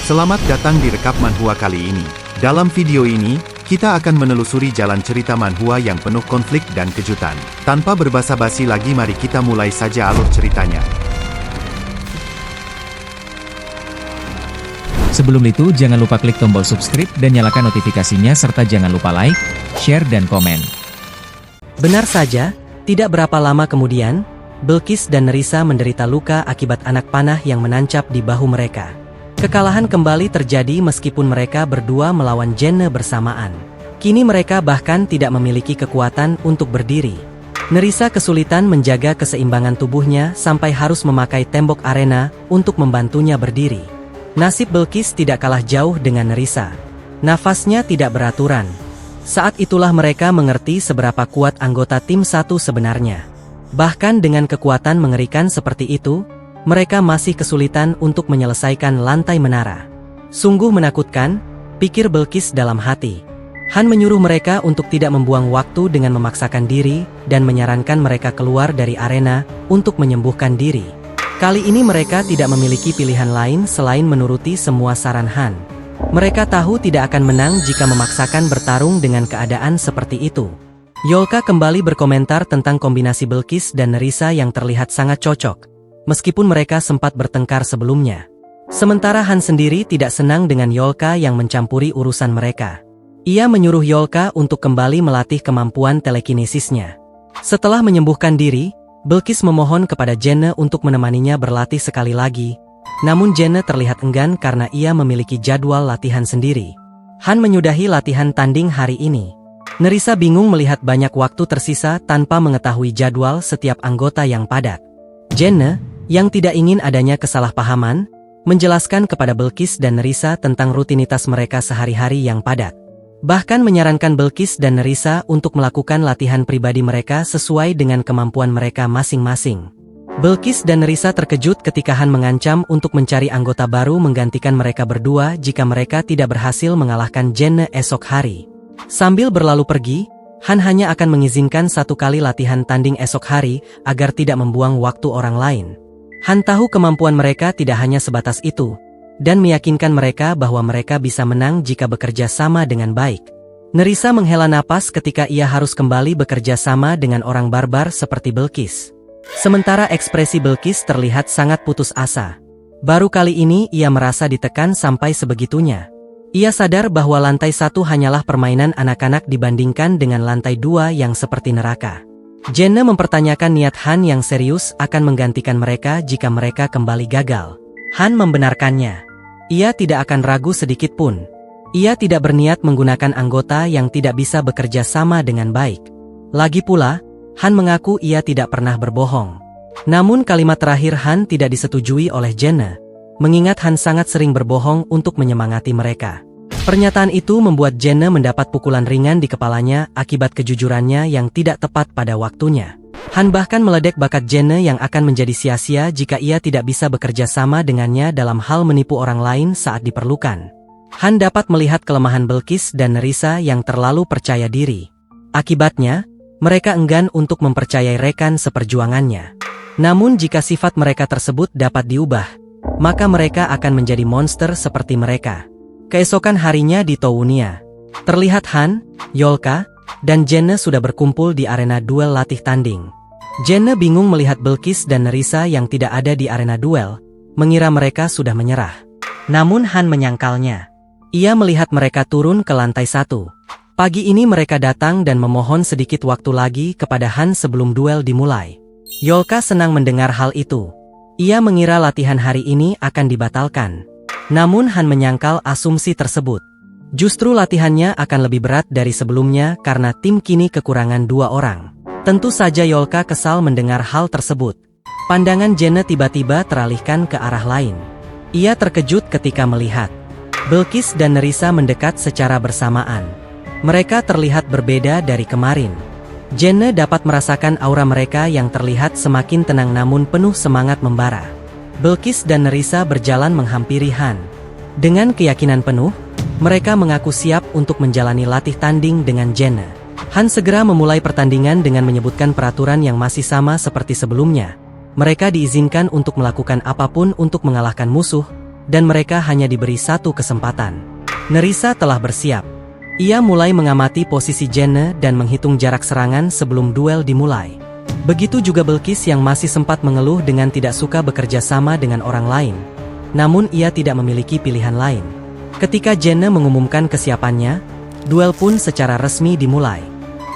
Selamat datang di Rekap Manhwa kali ini. Dalam video ini, kita akan menelusuri jalan cerita manhwa yang penuh konflik dan kejutan. Tanpa berbasa-basi lagi, mari kita mulai saja alur ceritanya. Sebelum itu, jangan lupa klik tombol subscribe dan nyalakan notifikasinya serta jangan lupa like, share dan komen. Benar saja, tidak berapa lama kemudian, Bilqis dan Nerissa menderita luka akibat anak panah yang menancap di bahu mereka. Kekalahan kembali terjadi meskipun mereka berdua melawan Jenne bersamaan. Kini mereka bahkan tidak memiliki kekuatan untuk berdiri. Nerissa kesulitan menjaga keseimbangan tubuhnya sampai harus memakai tembok arena untuk membantunya berdiri. Nasib Bilqis tidak kalah jauh dengan Nerissa. Nafasnya tidak beraturan. Saat itulah mereka mengerti seberapa kuat anggota tim satu sebenarnya. Bahkan dengan kekuatan mengerikan seperti itu, mereka masih kesulitan untuk menyelesaikan lantai menara. Sungguh menakutkan, pikir Bilqis dalam hati. Han menyuruh mereka untuk tidak membuang waktu dengan memaksakan diri, dan menyarankan mereka keluar dari arena untuk menyembuhkan diri. Kali ini mereka tidak memiliki pilihan lain selain menuruti semua saran Han. Mereka tahu tidak akan menang jika memaksakan bertarung dengan keadaan seperti itu. Yolka kembali berkomentar tentang kombinasi Bilqis dan Nerissa yang terlihat sangat cocok, meskipun mereka sempat bertengkar sebelumnya. Sementara Han sendiri tidak senang dengan Yolka yang mencampuri urusan mereka. Ia menyuruh Yolka untuk kembali melatih kemampuan telekinesisnya. Setelah menyembuhkan diri, Bilqis memohon kepada Jenne untuk menemaninya berlatih sekali lagi. Namun Jenne terlihat enggan karena ia memiliki jadwal latihan sendiri. Han menyudahi latihan tanding hari ini. Nerissa bingung melihat banyak waktu tersisa tanpa mengetahui jadwal setiap anggota yang padat. Jenne, yang tidak ingin adanya kesalahpahaman, menjelaskan kepada Bilqis dan Nerissa tentang rutinitas mereka sehari-hari yang padat. Bahkan menyarankan Bilqis dan Nerissa untuk melakukan latihan pribadi mereka sesuai dengan kemampuan mereka masing-masing. Bilqis dan Nerissa terkejut ketika Han mengancam untuk mencari anggota baru menggantikan mereka berdua jika mereka tidak berhasil mengalahkan Jenne esok hari. Sambil berlalu pergi, Han hanya akan mengizinkan satu kali latihan tanding esok hari agar tidak membuang waktu orang lain. Han tahu kemampuan mereka tidak hanya sebatas itu, dan meyakinkan mereka bahwa mereka bisa menang jika bekerja sama dengan baik. Nerissa menghela napas ketika ia harus kembali bekerja sama dengan orang barbar seperti Bilqis. Sementara ekspresi Bilqis terlihat sangat putus asa. Baru kali ini ia merasa ditekan sampai sebegitunya. Ia sadar bahwa lantai 1 hanyalah permainan anak-anak dibandingkan dengan lantai 2 yang seperti neraka. Jenne mempertanyakan niat Han yang serius akan menggantikan mereka jika mereka kembali gagal. Han membenarkannya. Ia tidak akan ragu sedikit pun. Ia tidak berniat menggunakan anggota yang tidak bisa bekerja sama dengan baik. Lagi pula, Han mengaku ia tidak pernah berbohong. Namun kalimat terakhir Han tidak disetujui oleh Jenne, mengingat Han sangat sering berbohong untuk menyemangati mereka. Pernyataan itu membuat Jenne mendapat pukulan ringan di kepalanya akibat kejujurannya yang tidak tepat pada waktunya. Han bahkan meledek bakat Jenne yang akan menjadi sia-sia jika ia tidak bisa bekerja sama dengannya dalam hal menipu orang lain saat diperlukan. Han dapat melihat kelemahan Bilqis dan Nerissa yang terlalu percaya diri. Akibatnya, mereka enggan untuk mempercayai rekan seperjuangannya. Namun jika sifat mereka tersebut dapat diubah, maka mereka akan menjadi monster seperti mereka. Keesokan harinya di Towunia, terlihat Han, Yolka, dan Jenne sudah berkumpul di arena duel latih tanding. Jenne bingung melihat Bilqis dan Nerissa yang tidak ada di arena duel, mengira mereka sudah menyerah. Namun Han menyangkalnya. Ia melihat mereka turun ke lantai 1. Pagi ini mereka datang dan memohon sedikit waktu lagi kepada Han sebelum duel dimulai. Yolka senang mendengar hal itu. Ia mengira latihan hari ini akan dibatalkan. Namun Han menyangkal asumsi tersebut. Justru latihannya akan lebih berat dari sebelumnya karena tim kini kekurangan 2 orang. Tentu saja Yolka kesal mendengar hal tersebut. Pandangan Jenne tiba-tiba teralihkan ke arah lain. Ia terkejut ketika melihat Bilqis dan Nerissa mendekat secara bersamaan. Mereka terlihat berbeda dari kemarin. Jenne dapat merasakan aura mereka yang terlihat semakin tenang namun penuh semangat membara. Bilqis dan Nerissa berjalan menghampiri Han. Dengan keyakinan penuh, mereka mengaku siap untuk menjalani latih tanding dengan Jenne. Han segera memulai pertandingan dengan menyebutkan peraturan yang masih sama seperti sebelumnya. Mereka diizinkan untuk melakukan apapun untuk mengalahkan musuh, dan mereka hanya diberi satu kesempatan. Nerissa telah bersiap. Ia mulai mengamati posisi Jenna dan menghitung jarak serangan sebelum duel dimulai. Begitu juga Belkis yang masih sempat mengeluh dengan tidak suka bekerja sama dengan orang lain. Namun ia tidak memiliki pilihan lain. Ketika Jenna mengumumkan kesiapannya, duel pun secara resmi dimulai.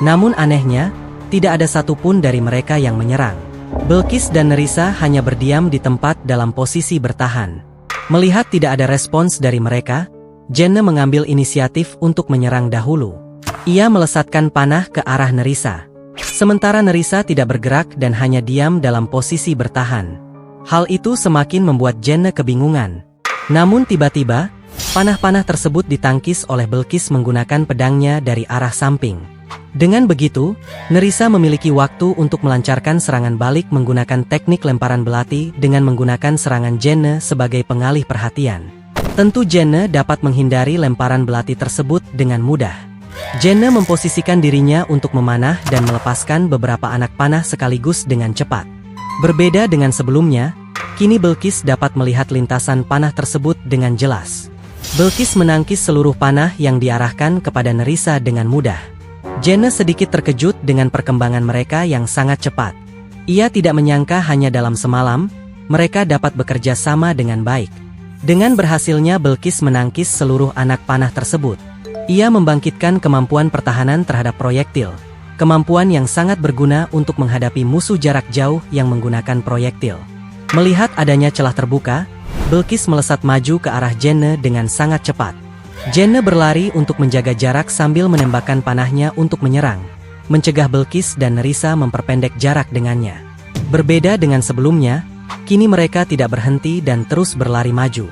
Namun anehnya, tidak ada satupun dari mereka yang menyerang. Belkis dan Nerissa hanya berdiam di tempat dalam posisi bertahan. Melihat tidak ada respons dari mereka, Jenna mengambil inisiatif untuk menyerang dahulu. Ia melesatkan panah ke arah Nerissa. Sementara Nerissa tidak bergerak dan hanya diam dalam posisi bertahan. Hal itu semakin membuat Jenna kebingungan. Namun tiba-tiba, panah-panah tersebut ditangkis oleh Belkis menggunakan pedangnya dari arah samping. Dengan begitu, Nerissa memiliki waktu untuk melancarkan serangan balik menggunakan teknik lemparan belati dengan menggunakan serangan Jenna sebagai pengalih perhatian. Tentu Jenna dapat menghindari lemparan belati tersebut dengan mudah. Jenna memposisikan dirinya untuk memanah dan melepaskan beberapa anak panah sekaligus dengan cepat. Berbeda dengan sebelumnya, kini Belkis dapat melihat lintasan panah tersebut dengan jelas. Belkis menangkis seluruh panah yang diarahkan kepada Nerissa dengan mudah. Jenna sedikit terkejut dengan perkembangan mereka yang sangat cepat. Ia tidak menyangka hanya dalam semalam, mereka dapat bekerja sama dengan baik. Dengan berhasilnya Belkis menangkis seluruh anak panah tersebut, ia membangkitkan kemampuan pertahanan terhadap proyektil. Kemampuan yang sangat berguna untuk menghadapi musuh jarak jauh yang menggunakan proyektil. Melihat adanya celah terbuka, Belkis melesat maju ke arah Jenna dengan sangat cepat. Jenna berlari untuk menjaga jarak sambil menembakkan panahnya untuk menyerang, mencegah Belkis dan Nerissa memperpendek jarak dengannya. Berbeda dengan sebelumnya, kini mereka tidak berhenti dan terus berlari maju.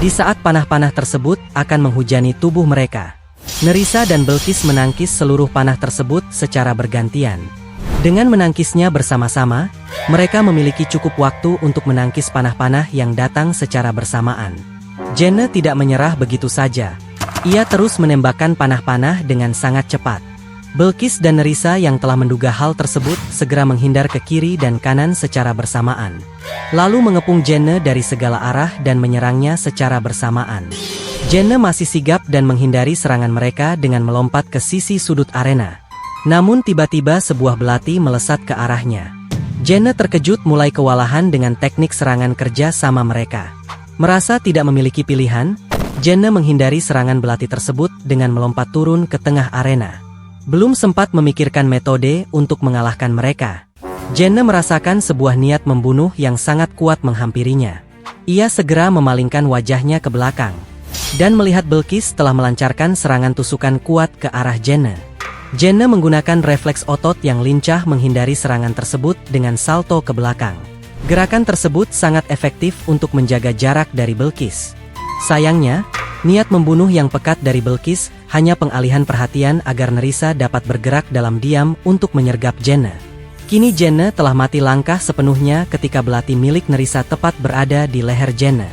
Di saat panah-panah tersebut akan menghujani tubuh mereka, Nerissa dan Belkis menangkis seluruh panah tersebut secara bergantian. Dengan menangkisnya bersama-sama, mereka memiliki cukup waktu untuk menangkis panah-panah yang datang secara bersamaan. Jenna tidak menyerah begitu saja. Ia terus menembakkan panah-panah dengan sangat cepat. Belkis dan Nerissa yang telah menduga hal tersebut segera menghindar ke kiri dan kanan secara bersamaan. Lalu mengepung Jenna dari segala arah dan menyerangnya secara bersamaan. Jenna masih sigap dan menghindari serangan mereka dengan melompat ke sisi sudut arena. Namun tiba-tiba sebuah belati melesat ke arahnya. Jenna terkejut mulai kewalahan dengan teknik serangan kerja sama mereka. Merasa tidak memiliki pilihan, Jenna menghindari serangan belati tersebut dengan melompat turun ke tengah arena. Belum sempat memikirkan metode untuk mengalahkan mereka, Jenna merasakan sebuah niat membunuh yang sangat kuat menghampirinya. Ia segera memalingkan wajahnya ke belakang, dan melihat Belkis telah melancarkan serangan tusukan kuat ke arah Jenna. Jenna menggunakan refleks otot yang lincah menghindari serangan tersebut dengan salto ke belakang. Gerakan tersebut sangat efektif untuk menjaga jarak dari Belkis. Sayangnya, niat membunuh yang pekat dari Belkis hanya pengalihan perhatian agar Nerissa dapat bergerak dalam diam untuk menyergap Jenna. Kini Jenna telah mati langkah sepenuhnya ketika belati milik Nerissa tepat berada di leher Jenna.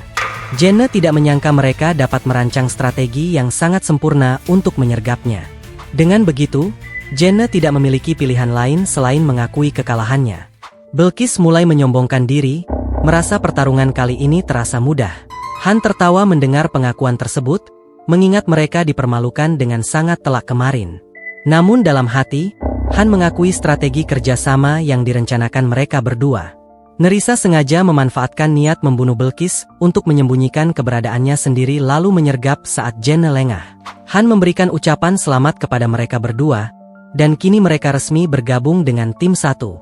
Jenna tidak menyangka mereka dapat merancang strategi yang sangat sempurna untuk menyergapnya. Dengan begitu, Jenna tidak memiliki pilihan lain selain mengakui kekalahannya. Belkis mulai menyombongkan diri, merasa pertarungan kali ini terasa mudah. Han tertawa mendengar pengakuan tersebut, mengingat mereka dipermalukan dengan sangat telak kemarin. Namun dalam hati, Han mengakui strategi kerjasama yang direncanakan mereka berdua. Nerissa sengaja memanfaatkan niat membunuh Belkis untuk menyembunyikan keberadaannya sendiri lalu menyergap saat Jenna lengah. Han memberikan ucapan selamat kepada mereka berdua, dan kini mereka resmi bergabung dengan tim satu.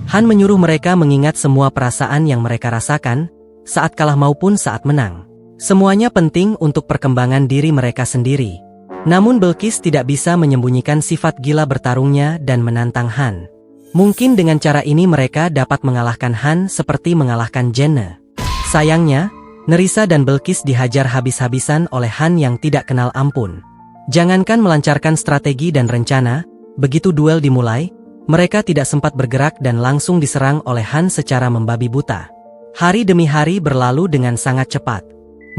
Han menyuruh mereka mengingat semua perasaan yang mereka rasakan, saat kalah maupun saat menang. Semuanya penting untuk perkembangan diri mereka sendiri. Namun Belkis tidak bisa menyembunyikan sifat gila bertarungnya dan menantang Han. Mungkin dengan cara ini mereka dapat mengalahkan Han seperti mengalahkan Jenna. Sayangnya, Nerissa dan Belkis dihajar habis-habisan oleh Han yang tidak kenal ampun. Jangankan melancarkan strategi dan rencana, begitu duel dimulai, mereka tidak sempat bergerak dan langsung diserang oleh Han secara membabi buta. Hari demi hari berlalu dengan sangat cepat.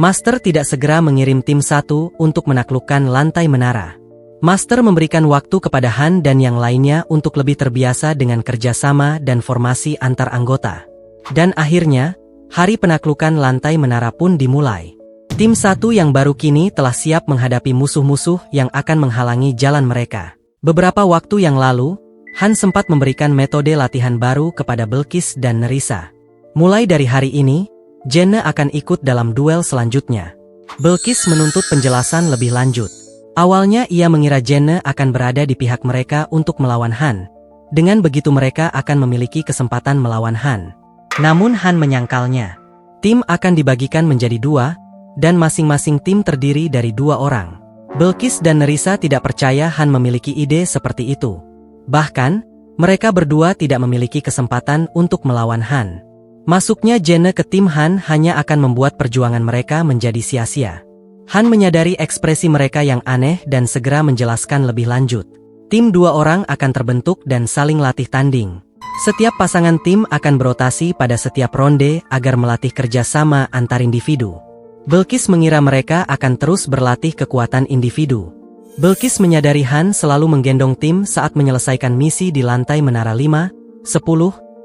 Master tidak segera mengirim tim satu untuk menaklukkan lantai menara. Master memberikan waktu kepada Han dan yang lainnya untuk lebih terbiasa dengan kerjasama dan formasi antar anggota. Dan akhirnya, hari penaklukan lantai menara pun dimulai. Tim 1 yang baru kini telah siap menghadapi musuh-musuh yang akan menghalangi jalan mereka. Beberapa waktu yang lalu, Han sempat memberikan metode latihan baru kepada Belkis dan Nerissa. Mulai dari hari ini, Jenne akan ikut dalam duel selanjutnya. Belkis menuntut penjelasan lebih lanjut. Awalnya ia mengira Jenne akan berada di pihak mereka untuk melawan Han. Dengan begitu mereka akan memiliki kesempatan melawan Han. Namun Han menyangkalnya. Tim akan dibagikan menjadi 2, dan masing-masing tim terdiri dari 2 orang. Belkis dan Nerissa tidak percaya Han memiliki ide seperti itu. Bahkan, mereka berdua tidak memiliki kesempatan untuk melawan Han. Masuknya Jenne ke tim Han hanya akan membuat perjuangan mereka menjadi sia-sia. Han menyadari ekspresi mereka yang aneh dan segera menjelaskan lebih lanjut. Tim 2 orang akan terbentuk dan saling latih tanding. Setiap pasangan tim akan berotasi pada setiap ronde agar melatih kerjasama antar individu. Belkis mengira mereka akan terus berlatih kekuatan individu. Belkis menyadari Han selalu menggendong tim saat menyelesaikan misi di lantai menara 5, 10,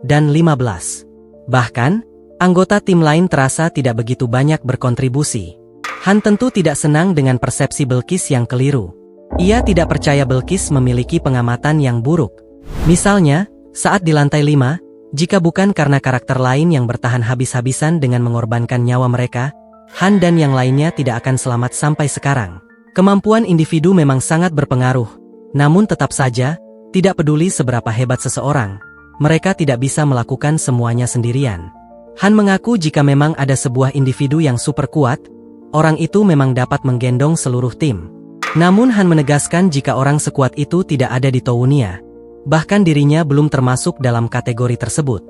dan 15. Bahkan, anggota tim lain terasa tidak begitu banyak berkontribusi. Han tentu tidak senang dengan persepsi Belkis yang keliru. Ia tidak percaya Belkis memiliki pengamatan yang buruk. Misalnya, saat di lantai 5, jika bukan karena karakter lain yang bertahan habis-habisan dengan mengorbankan nyawa mereka, Han dan yang lainnya tidak akan selamat sampai sekarang. Kemampuan individu memang sangat berpengaruh, namun tetap saja, tidak peduli seberapa hebat seseorang, mereka tidak bisa melakukan semuanya sendirian. Han mengaku jika memang ada sebuah individu yang super kuat, orang itu memang dapat menggendong seluruh tim. Namun Han menegaskan jika orang sekuat itu tidak ada di Tounia, bahkan dirinya belum termasuk dalam kategori tersebut.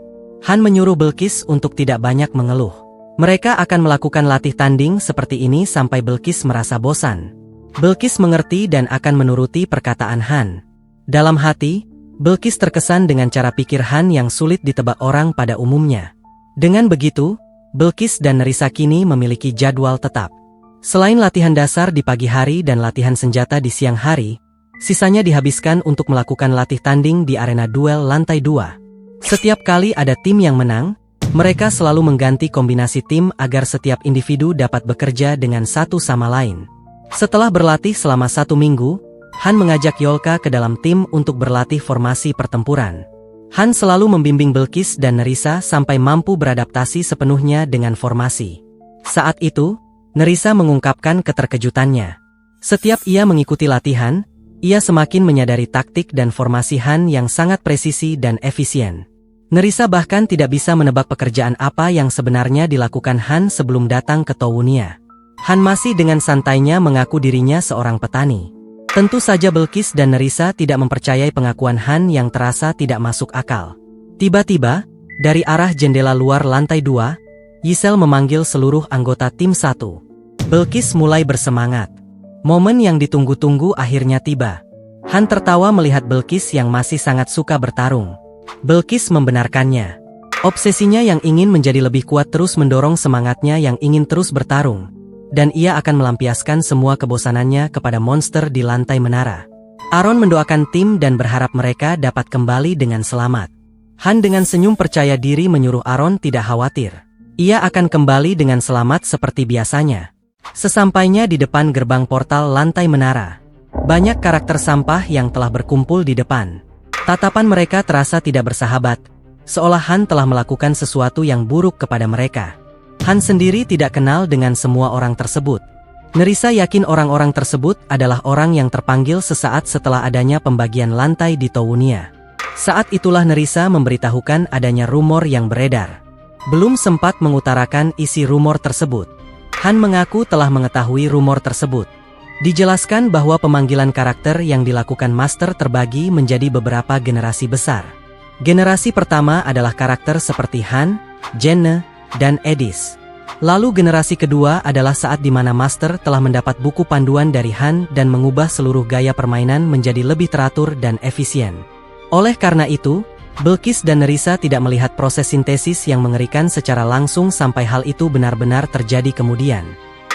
Han menyuruh Belkis untuk tidak banyak mengeluh. Mereka akan melakukan latih tanding seperti ini sampai Belkis merasa bosan. Belkis mengerti dan akan menuruti perkataan Han. Dalam hati, Belkis terkesan dengan cara pikir Han yang sulit ditebak orang pada umumnya. Dengan begitu, Belkis dan Nerissa kini memiliki jadwal tetap. Selain latihan dasar di pagi hari dan latihan senjata di siang hari, sisanya dihabiskan untuk melakukan latih tanding di arena duel lantai 2. Setiap kali ada tim yang menang, mereka selalu mengganti kombinasi tim agar setiap individu dapat bekerja dengan satu sama lain. Setelah berlatih selama 1 minggu, Han mengajak Yolka ke dalam tim untuk berlatih formasi pertempuran. Han selalu membimbing Belkis dan Nerissa sampai mampu beradaptasi sepenuhnya dengan formasi. Saat itu, Nerissa mengungkapkan keterkejutannya. Setiap ia mengikuti latihan, ia semakin menyadari taktik dan formasi Han yang sangat presisi dan efisien. Nerissa bahkan tidak bisa menebak pekerjaan apa yang sebenarnya dilakukan Han sebelum datang ke Tounia. Han masih dengan santainya mengaku dirinya seorang petani. Tentu saja Belkis dan Nerissa tidak mempercayai pengakuan Han yang terasa tidak masuk akal. Tiba-tiba, dari arah jendela luar lantai 2, Yisel memanggil seluruh anggota tim 1. Belkis mulai bersemangat. Momen yang ditunggu-tunggu akhirnya tiba. Han tertawa melihat Belkis yang masih sangat suka bertarung. Belkis membenarkannya. Obsesinya yang ingin menjadi lebih kuat terus mendorong semangatnya yang ingin terus bertarung. Dan ia akan melampiaskan semua kebosanannya kepada monster di lantai menara. Aaron mendoakan tim dan berharap mereka dapat kembali dengan selamat. Han dengan senyum percaya diri menyuruh Aaron tidak khawatir. Ia akan kembali dengan selamat seperti biasanya. Sesampainya di depan gerbang portal lantai menara, banyak karakter sampah yang telah berkumpul di depan. Tatapan mereka terasa tidak bersahabat, seolah Han telah melakukan sesuatu yang buruk kepada mereka. Han sendiri tidak kenal dengan semua orang tersebut. Nerissa yakin orang-orang tersebut adalah orang yang terpanggil sesaat setelah adanya pembagian lantai di Tounia. Saat itulah Nerissa memberitahukan adanya rumor yang beredar. Belum sempat mengutarakan isi rumor tersebut, Han mengaku telah mengetahui rumor tersebut. Dijelaskan bahwa pemanggilan karakter yang dilakukan Master terbagi menjadi beberapa generasi besar. Generasi pertama adalah karakter seperti Han, Jenne, dan Edis. Lalu generasi kedua adalah saat di mana Master telah mendapat buku panduan dari Han dan mengubah seluruh gaya permainan menjadi lebih teratur dan efisien. Oleh karena itu, Belkis dan Nerissa tidak melihat proses sintesis yang mengerikan secara langsung sampai hal itu benar-benar terjadi kemudian.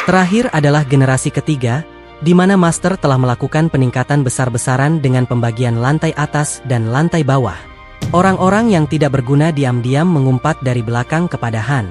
Terakhir adalah generasi ketiga, di mana Master telah melakukan peningkatan besar-besaran dengan pembagian lantai atas dan lantai bawah. Orang-orang yang tidak berguna diam-diam mengumpat dari belakang kepada Han.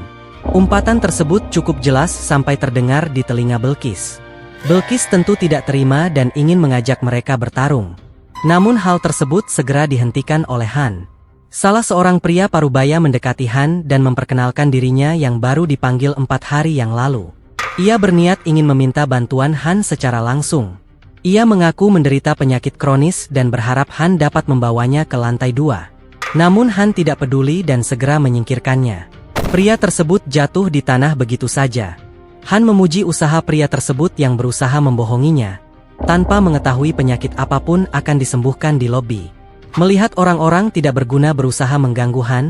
Umpatan tersebut cukup jelas sampai terdengar di telinga Belkis. Belkis tentu tidak terima dan ingin mengajak mereka bertarung. Namun hal tersebut segera dihentikan oleh Han. Salah seorang pria parubaya mendekati Han dan memperkenalkan dirinya yang baru dipanggil 4 hari yang lalu. Ia berniat ingin meminta bantuan Han secara langsung. Ia mengaku menderita penyakit kronis dan berharap Han dapat membawanya ke lantai 2. Namun Han tidak peduli dan segera menyingkirkannya. Pria tersebut jatuh di tanah begitu saja. Han memuji usaha pria tersebut yang berusaha membohonginya. Tanpa mengetahui penyakit apapun akan disembuhkan di lobi. Melihat orang-orang tidak berguna berusaha mengganggu Han,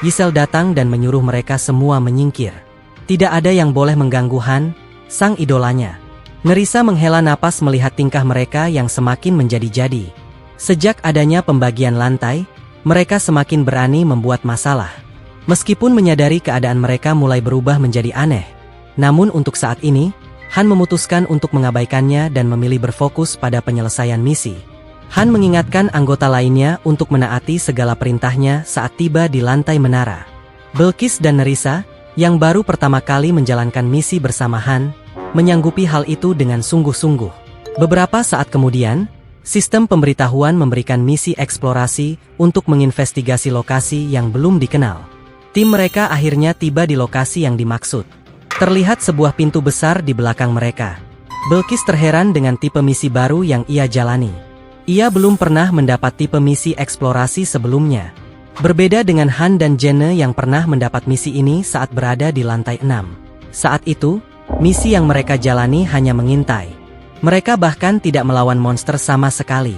Giselle datang dan menyuruh mereka semua menyingkir. Tidak ada yang boleh mengganggu Han, sang idolanya. Nerissa menghela napas melihat tingkah mereka yang semakin menjadi-jadi. Sejak adanya pembagian lantai, mereka semakin berani membuat masalah. Meskipun menyadari keadaan mereka mulai berubah menjadi aneh. Namun untuk saat ini, Han memutuskan untuk mengabaikannya dan memilih berfokus pada penyelesaian misi. Han mengingatkan anggota lainnya untuk menaati segala perintahnya saat tiba di lantai menara. Belkis dan Nerissa, yang baru pertama kali menjalankan misi bersama Han, menyanggupi hal itu dengan sungguh-sungguh. Beberapa saat kemudian, sistem pemberitahuan memberikan misi eksplorasi untuk menginvestigasi lokasi yang belum dikenal. Tim mereka akhirnya tiba di lokasi yang dimaksud. Terlihat sebuah pintu besar di belakang mereka. Belkis terheran dengan tipe misi baru yang ia jalani. Ia belum pernah mendapat tipe misi eksplorasi sebelumnya. Berbeda dengan Han dan Jene yang pernah mendapat misi ini saat berada di lantai 6. Saat itu, misi yang mereka jalani hanya mengintai. Mereka bahkan tidak melawan monster sama sekali.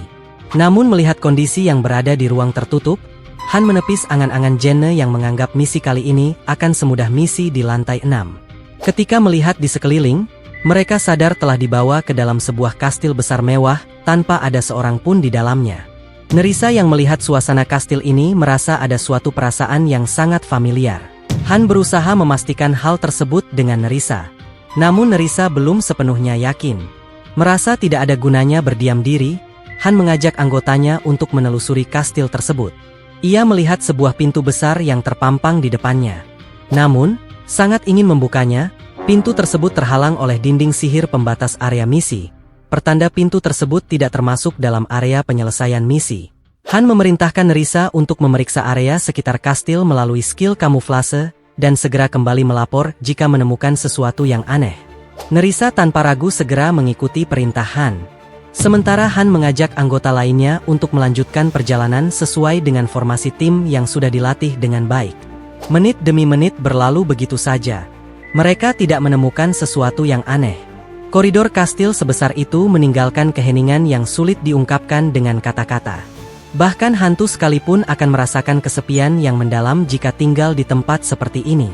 Namun melihat kondisi yang berada di ruang tertutup, Han menepis angan-angan Jene yang menganggap misi kali ini akan semudah misi di lantai 6. Ketika melihat di sekeliling, mereka sadar telah dibawa ke dalam sebuah kastil besar mewah tanpa ada seorang pun di dalamnya. Nerissa yang melihat suasana kastil ini merasa ada suatu perasaan yang sangat familiar. Han berusaha memastikan hal tersebut dengan Nerissa. Namun Nerissa belum sepenuhnya yakin. Merasa tidak ada gunanya berdiam diri, Han mengajak anggotanya untuk menelusuri kastil tersebut. Ia melihat sebuah pintu besar yang terpampang di depannya. Namun, sangat ingin membukanya, pintu tersebut terhalang oleh dinding sihir pembatas area misi. Pertanda pintu tersebut tidak termasuk dalam area penyelesaian misi. Han memerintahkan Nerissa untuk memeriksa area sekitar kastil melalui skill kamuflase, dan segera kembali melapor jika menemukan sesuatu yang aneh. Nerissa tanpa ragu segera mengikuti perintah Han. Sementara Han mengajak anggota lainnya untuk melanjutkan perjalanan sesuai dengan formasi tim yang sudah dilatih dengan baik. Menit demi menit berlalu begitu saja. Mereka tidak menemukan sesuatu yang aneh. Koridor kastil sebesar itu meninggalkan keheningan yang sulit diungkapkan dengan kata-kata. Bahkan hantu sekalipun akan merasakan kesepian yang mendalam jika tinggal di tempat seperti ini.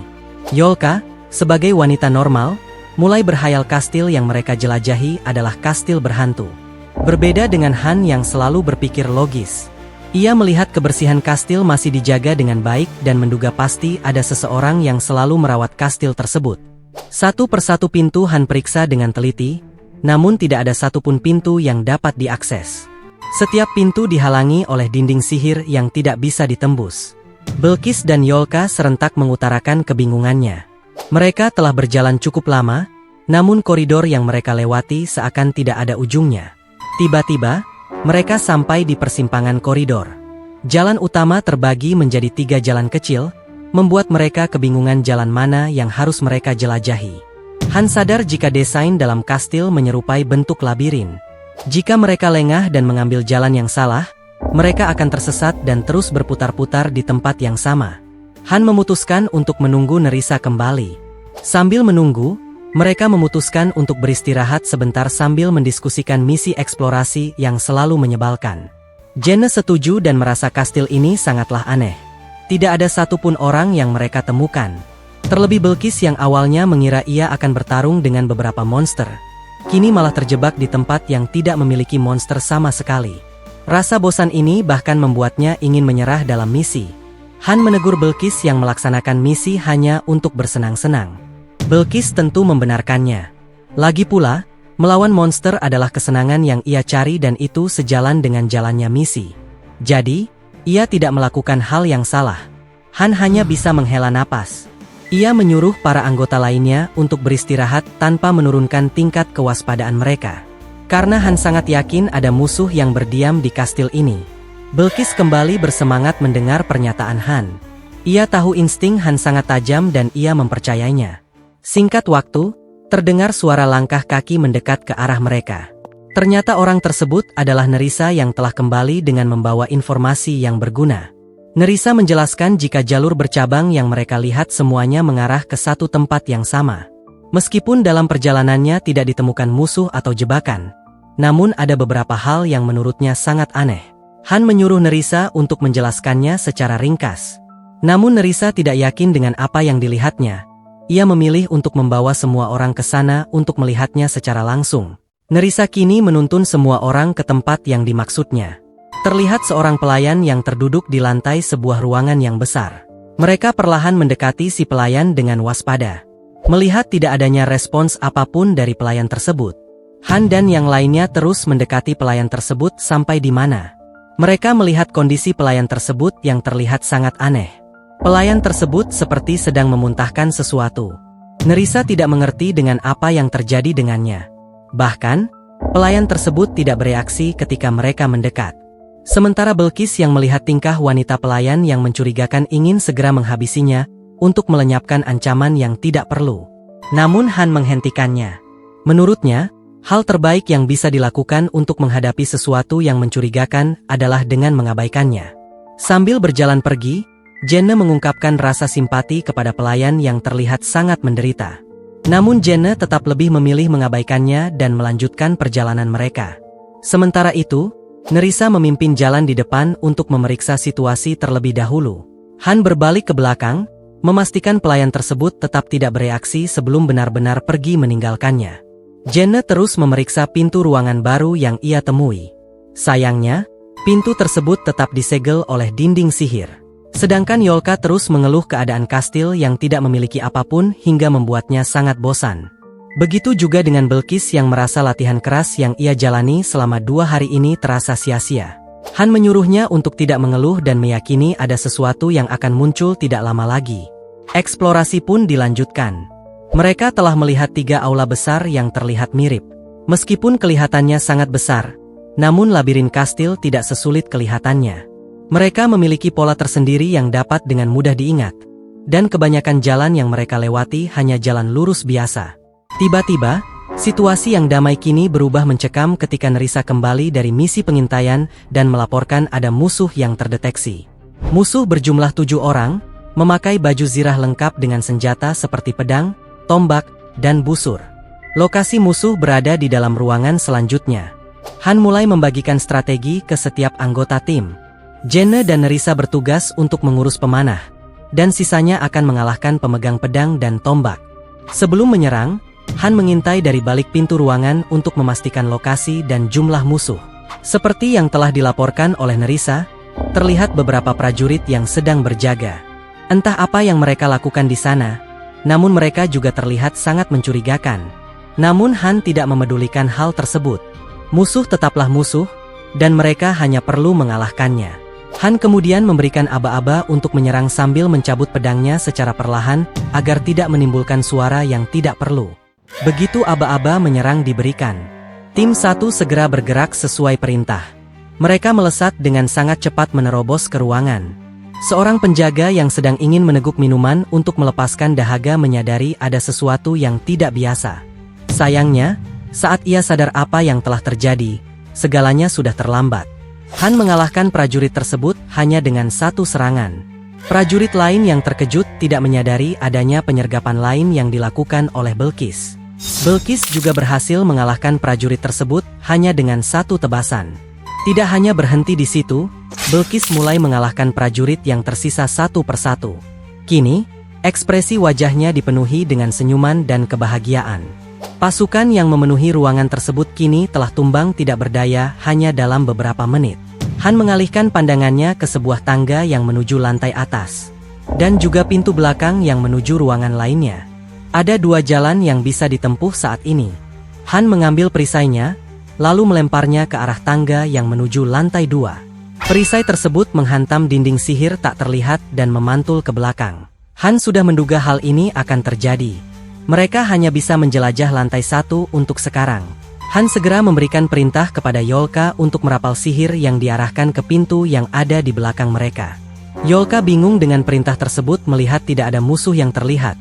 Yolka, sebagai wanita normal, mulai berhayal kastil yang mereka jelajahi adalah kastil berhantu. Berbeda dengan Han yang selalu berpikir logis. Ia melihat kebersihan kastil masih dijaga dengan baik dan menduga pasti ada seseorang yang selalu merawat kastil tersebut. Satu persatu pintu Han periksa dengan teliti, namun tidak ada satupun pintu yang dapat diakses. Setiap pintu dihalangi oleh dinding sihir yang tidak bisa ditembus. Belkis dan Yolka serentak mengutarakan kebingungannya. Mereka telah berjalan cukup lama, namun koridor yang mereka lewati seakan tidak ada ujungnya. Tiba-tiba, mereka sampai di persimpangan koridor. Jalan utama terbagi menjadi 3 jalan kecil, membuat mereka kebingungan jalan mana yang harus mereka jelajahi. Han sadar jika desain dalam kastil menyerupai bentuk labirin. Jika mereka lengah dan mengambil jalan yang salah, mereka akan tersesat dan terus berputar-putar di tempat yang sama. Han memutuskan untuk menunggu Nerissa kembali. Sambil menunggu, mereka memutuskan untuk beristirahat sebentar sambil mendiskusikan misi eksplorasi yang selalu menyebalkan. Jene setuju dan merasa kastil ini sangatlah aneh. Tidak ada satupun orang yang mereka temukan. Terlebih Belkis yang awalnya mengira ia akan bertarung dengan beberapa monster, kini malah terjebak di tempat yang tidak memiliki monster sama sekali. Rasa bosan ini bahkan membuatnya ingin menyerah dalam misi. Han menegur Belkis yang melaksanakan misi hanya untuk bersenang-senang. Belkis tentu membenarkannya. Lagi pula, melawan monster adalah kesenangan yang ia cari dan itu sejalan dengan jalannya misi. Jadi, ia tidak melakukan hal yang salah. Han hanya bisa menghela napas. Ia menyuruh para anggota lainnya untuk beristirahat tanpa menurunkan tingkat kewaspadaan mereka. Karena Han sangat yakin ada musuh yang berdiam di kastil ini. Belkis kembali bersemangat mendengar pernyataan Han. Ia tahu insting Han sangat tajam dan ia mempercayainya. Singkat waktu, terdengar suara langkah kaki mendekat ke arah mereka. Ternyata orang tersebut adalah Nerissa yang telah kembali dengan membawa informasi yang berguna. Nerissa menjelaskan jika jalur bercabang yang mereka lihat semuanya mengarah ke satu tempat yang sama. Meskipun dalam perjalanannya tidak ditemukan musuh atau jebakan, namun ada beberapa hal yang menurutnya sangat aneh. Han menyuruh Nerissa untuk menjelaskannya secara ringkas. Namun Nerissa tidak yakin dengan apa yang dilihatnya. Ia memilih untuk membawa semua orang ke sana untuk melihatnya secara langsung. Nerissa kini menuntun semua orang ke tempat yang dimaksudnya. Terlihat seorang pelayan yang terduduk di lantai sebuah ruangan yang besar. Mereka perlahan mendekati si pelayan dengan waspada. Melihat tidak adanya respons apapun dari pelayan tersebut, Han dan yang lainnya terus mendekati pelayan tersebut sampai di mana. Mereka melihat kondisi pelayan tersebut yang terlihat sangat aneh. Pelayan tersebut seperti sedang memuntahkan sesuatu. Nerissa tidak mengerti dengan apa yang terjadi dengannya. Bahkan, pelayan tersebut tidak bereaksi ketika mereka mendekat. Sementara Belkis yang melihat tingkah wanita pelayan yang mencurigakan ingin segera menghabisinya untuk melenyapkan ancaman yang tidak perlu. Namun Han menghentikannya. Menurutnya, hal terbaik yang bisa dilakukan untuk menghadapi sesuatu yang mencurigakan adalah dengan mengabaikannya. Sambil berjalan pergi, Jenne mengungkapkan rasa simpati kepada pelayan yang terlihat sangat menderita. Namun Jenne tetap lebih memilih mengabaikannya dan melanjutkan perjalanan mereka. Sementara itu, Nerissa memimpin jalan di depan untuk memeriksa situasi terlebih dahulu. Han berbalik ke belakang, memastikan pelayan tersebut tetap tidak bereaksi sebelum benar-benar pergi meninggalkannya. Jenne terus memeriksa pintu ruangan baru yang ia temui. Sayangnya, pintu tersebut tetap disegel oleh dinding sihir. Sedangkan Yolka terus mengeluh keadaan kastil yang tidak memiliki apapun hingga membuatnya sangat bosan. Begitu juga dengan Belkis yang merasa latihan keras yang ia jalani selama 2 hari ini terasa sia-sia. Han menyuruhnya untuk tidak mengeluh dan meyakini ada sesuatu yang akan muncul tidak lama lagi. Eksplorasi pun dilanjutkan. Mereka telah melihat 3 aula besar yang terlihat mirip. Meskipun kelihatannya sangat besar, namun labirin kastil tidak sesulit kelihatannya. Mereka memiliki pola tersendiri yang dapat dengan mudah diingat. Dan kebanyakan jalan yang mereka lewati hanya jalan lurus biasa. Tiba-tiba, situasi yang damai kini berubah mencekam ketika Nerissa kembali dari misi pengintaian dan melaporkan ada musuh yang terdeteksi. Musuh berjumlah 7 orang, memakai baju zirah lengkap dengan senjata seperti pedang, tombak, dan busur. Lokasi musuh berada di dalam ruangan selanjutnya. Han mulai membagikan strategi ke setiap anggota tim. Jenne dan Nerissa bertugas untuk mengurus pemanah, dan sisanya akan mengalahkan pemegang pedang dan tombak. Sebelum menyerang, Han mengintai dari balik pintu ruangan untuk memastikan lokasi dan jumlah musuh. Seperti yang telah dilaporkan oleh Nerissa, terlihat beberapa prajurit yang sedang berjaga. Entah apa yang mereka lakukan di sana, namun mereka juga terlihat sangat mencurigakan. Namun Han tidak memedulikan hal tersebut. Musuh tetaplah musuh, dan mereka hanya perlu mengalahkannya. Han kemudian memberikan aba-aba untuk menyerang sambil mencabut pedangnya secara perlahan agar tidak menimbulkan suara yang tidak perlu. Begitu aba-aba menyerang diberikan, tim 1 segera bergerak sesuai perintah. Mereka melesat dengan sangat cepat menerobos ke ruangan. Seorang penjaga yang sedang ingin meneguk minuman untuk melepaskan dahaga menyadari ada sesuatu yang tidak biasa. Sayangnya, saat ia sadar apa yang telah terjadi, segalanya sudah terlambat. Han mengalahkan prajurit tersebut hanya dengan 1 serangan. Prajurit lain yang terkejut tidak menyadari adanya penyergapan lain yang dilakukan oleh Belkis. Belkis juga berhasil mengalahkan prajurit tersebut hanya dengan 1 tebasan. Tidak hanya berhenti di situ, Belkis mulai mengalahkan prajurit yang tersisa 1 persatu. Kini, ekspresi wajahnya dipenuhi dengan senyuman dan kebahagiaan. Pasukan yang memenuhi ruangan tersebut kini telah tumbang tidak berdaya hanya dalam beberapa menit. Han mengalihkan pandangannya ke sebuah tangga yang menuju lantai atas, dan juga pintu belakang yang menuju ruangan lainnya. Ada 2 jalan yang bisa ditempuh saat ini. Han mengambil perisainya, lalu melemparnya ke arah tangga yang menuju lantai 2. Perisai tersebut menghantam dinding sihir tak terlihat dan memantul ke belakang. Han sudah menduga hal ini akan terjadi. Mereka hanya bisa menjelajah lantai 1 untuk sekarang. Han segera memberikan perintah kepada Yolka untuk merapal sihir yang diarahkan ke pintu yang ada di belakang mereka. Yolka bingung dengan perintah tersebut melihat tidak ada musuh yang terlihat.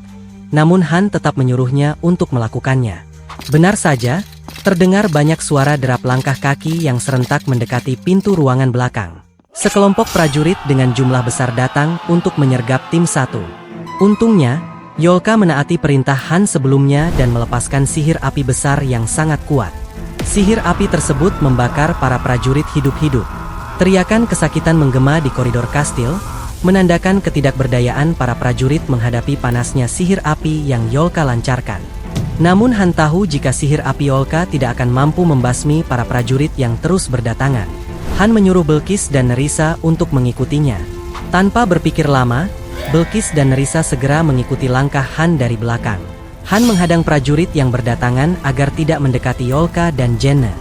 Namun Han tetap menyuruhnya untuk melakukannya. Benar saja, terdengar banyak suara derap langkah kaki yang serentak mendekati pintu ruangan belakang. Sekelompok prajurit dengan jumlah besar datang untuk menyergap tim 1. Untungnya, Yolka menaati perintah Han sebelumnya dan melepaskan sihir api besar yang sangat kuat. Sihir api tersebut membakar para prajurit hidup-hidup. Teriakan kesakitan menggema di koridor kastil, menandakan ketidakberdayaan para prajurit menghadapi panasnya sihir api yang Yolka lancarkan. Namun Han tahu jika sihir api Yolka tidak akan mampu membasmi para prajurit yang terus berdatangan. Han menyuruh Belkis dan Nerissa untuk mengikutinya. Tanpa berpikir lama, Belkis dan Nerissa segera mengikuti langkah Han dari belakang. Han menghadang prajurit yang berdatangan agar tidak mendekati Yolka dan Jenne.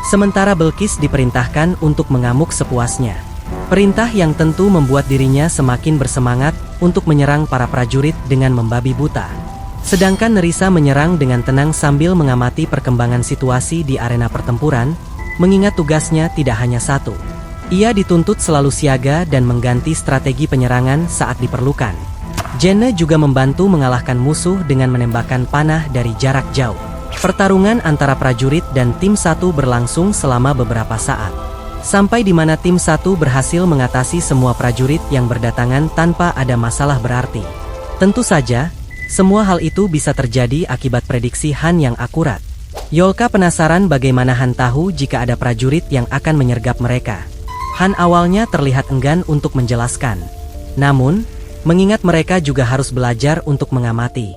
Sementara Belkis diperintahkan untuk mengamuk sepuasnya. Perintah yang tentu membuat dirinya semakin bersemangat untuk menyerang para prajurit dengan membabi buta. Sedangkan Nerissa menyerang dengan tenang sambil mengamati perkembangan situasi di arena pertempuran, mengingat tugasnya tidak hanya satu. Ia dituntut selalu siaga dan mengganti strategi penyerangan saat diperlukan. Jenne juga membantu mengalahkan musuh dengan menembakkan panah dari jarak jauh. Pertarungan antara prajurit dan tim 1 berlangsung selama beberapa saat. Sampai di mana tim 1 berhasil mengatasi semua prajurit yang berdatangan tanpa ada masalah berarti. Tentu saja, semua hal itu bisa terjadi akibat prediksi Han yang akurat. Yolka penasaran bagaimana Han tahu jika ada prajurit yang akan menyergap mereka. Han awalnya terlihat enggan untuk menjelaskan. Namun, mengingat mereka juga harus belajar untuk mengamati,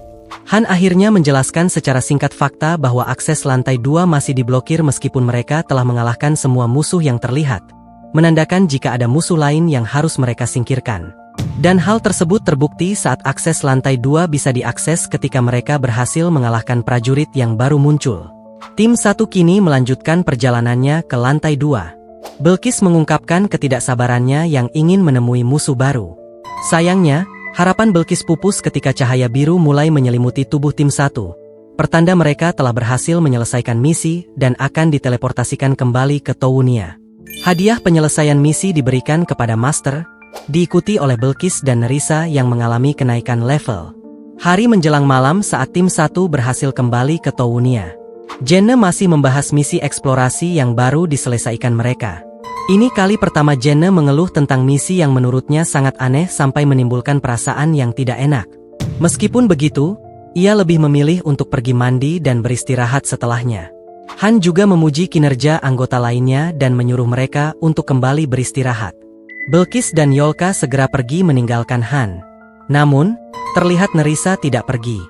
Han akhirnya menjelaskan secara singkat fakta bahwa akses lantai 2 masih diblokir meskipun mereka telah mengalahkan semua musuh yang terlihat, menandakan jika ada musuh lain yang harus mereka singkirkan. Dan hal tersebut terbukti saat akses lantai 2 bisa diakses ketika mereka berhasil mengalahkan prajurit yang baru muncul. Tim 1 kini melanjutkan perjalanannya ke lantai 2. Belkis mengungkapkan ketidaksabarannya yang ingin menemui musuh baru. Sayangnya, harapan Belkis pupus ketika cahaya biru mulai menyelimuti tubuh tim 1. Pertanda mereka telah berhasil menyelesaikan misi dan akan diteleportasikan kembali ke Towunia. Hadiah penyelesaian misi diberikan kepada Master, diikuti oleh Belkis dan Nerissa yang mengalami kenaikan level. Hari menjelang malam saat tim 1 berhasil kembali ke Towunia. Jenne masih membahas misi eksplorasi yang baru diselesaikan mereka. Ini kali pertama Jenne mengeluh tentang misi yang menurutnya sangat aneh sampai menimbulkan perasaan yang tidak enak. Meskipun begitu, ia lebih memilih untuk pergi mandi dan beristirahat setelahnya. Han juga memuji kinerja anggota lainnya dan menyuruh mereka untuk kembali beristirahat. Belkis dan Yolka segera pergi meninggalkan Han. Namun, terlihat Nerissa tidak pergi.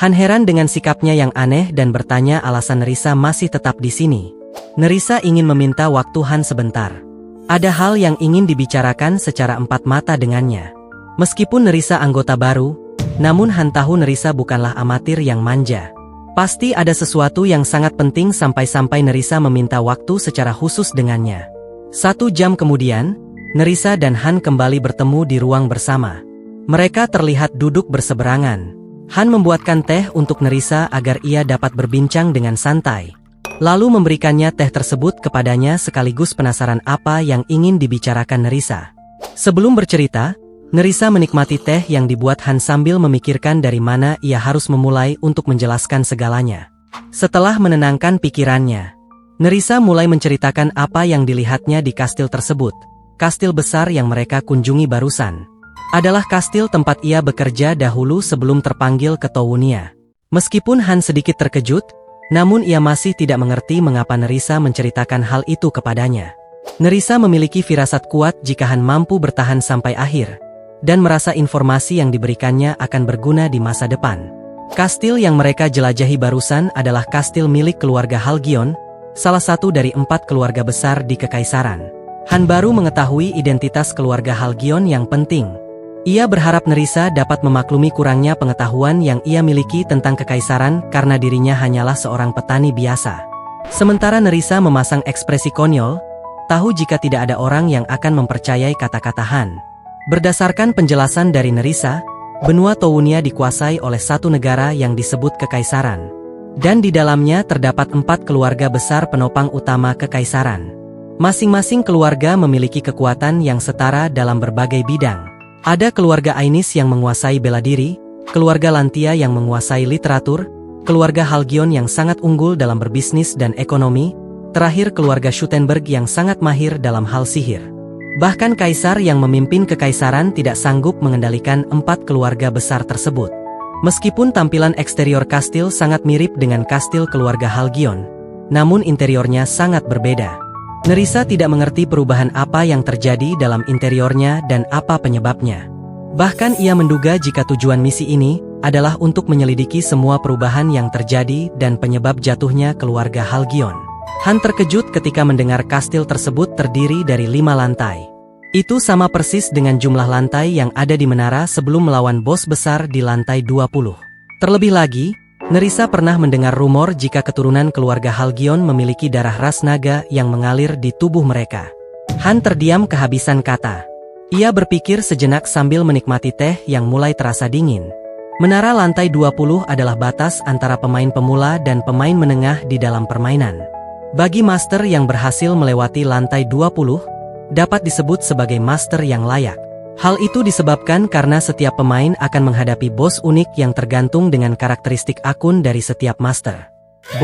Han heran dengan sikapnya yang aneh dan bertanya alasan Nerissa masih tetap di sini. Nerissa ingin meminta waktu Han sebentar. Ada hal yang ingin dibicarakan secara empat mata dengannya. Meskipun Nerissa anggota baru, namun Han tahu Nerissa bukanlah amatir yang manja. Pasti ada sesuatu yang sangat penting sampai-sampai Nerissa meminta waktu secara khusus dengannya. 1 jam kemudian, Nerissa dan Han kembali bertemu di ruang bersama. Mereka terlihat duduk berseberangan. Han membuatkan teh untuk Nerissa agar ia dapat berbincang dengan santai. Lalu memberikannya teh tersebut kepadanya sekaligus penasaran apa yang ingin dibicarakan Nerissa. Sebelum bercerita, Nerissa menikmati teh yang dibuat Han sambil memikirkan dari mana ia harus memulai untuk menjelaskan segalanya. Setelah menenangkan pikirannya, Nerissa mulai menceritakan apa yang dilihatnya di kastil tersebut. Kastil besar yang mereka kunjungi barusan adalah kastil tempat ia bekerja dahulu sebelum terpanggil ke Towunia. Meskipun Han sedikit terkejut, namun ia masih tidak mengerti mengapa Nerissa menceritakan hal itu kepadanya. Nerissa memiliki firasat kuat jika Han mampu bertahan sampai akhir, dan merasa informasi yang diberikannya akan berguna di masa depan. Kastil yang mereka jelajahi barusan adalah kastil milik keluarga Halgion, salah satu dari 4 keluarga besar di Kekaisaran. Han baru mengetahui identitas keluarga Halgion yang penting. Ia berharap Nerissa dapat memaklumi kurangnya pengetahuan yang ia miliki tentang Kekaisaran karena dirinya hanyalah seorang petani biasa. Sementara Nerissa memasang ekspresi konyol, tahu jika tidak ada orang yang akan mempercayai kata-kata Han. Berdasarkan penjelasan dari Nerissa, Benua Tounia dikuasai oleh satu negara yang disebut Kekaisaran. Dan di dalamnya terdapat 4 keluarga besar penopang utama Kekaisaran. Masing-masing keluarga memiliki kekuatan yang setara dalam berbagai bidang. Ada keluarga Ainis yang menguasai bela diri, keluarga Lantia yang menguasai literatur, keluarga Halgion yang sangat unggul dalam berbisnis dan ekonomi, terakhir keluarga Schuttenberg yang sangat mahir dalam hal sihir. Bahkan kaisar yang memimpin kekaisaran tidak sanggup mengendalikan 4 keluarga besar tersebut. Meskipun tampilan eksterior kastil sangat mirip dengan kastil keluarga Halgion, namun interiornya sangat berbeda. Nerissa tidak mengerti perubahan apa yang terjadi dalam interiornya dan apa penyebabnya. Bahkan ia menduga jika tujuan misi ini adalah untuk menyelidiki semua perubahan yang terjadi dan penyebab jatuhnya keluarga Halgion. Han terkejut ketika mendengar kastil tersebut terdiri dari 5 lantai. Itu sama persis dengan jumlah lantai yang ada di menara sebelum melawan bos besar di lantai 20. Terlebih lagi, Nerissa pernah mendengar rumor jika keturunan keluarga Halgion memiliki darah ras naga yang mengalir di tubuh mereka. Han terdiam kehabisan kata. Ia berpikir sejenak sambil menikmati teh yang mulai terasa dingin. Menara lantai 20 adalah batas antara pemain pemula dan pemain menengah di dalam permainan. Bagi master yang berhasil melewati lantai 20, dapat disebut sebagai master yang layak. Hal itu disebabkan karena setiap pemain akan menghadapi bos unik yang tergantung dengan karakteristik akun dari setiap master.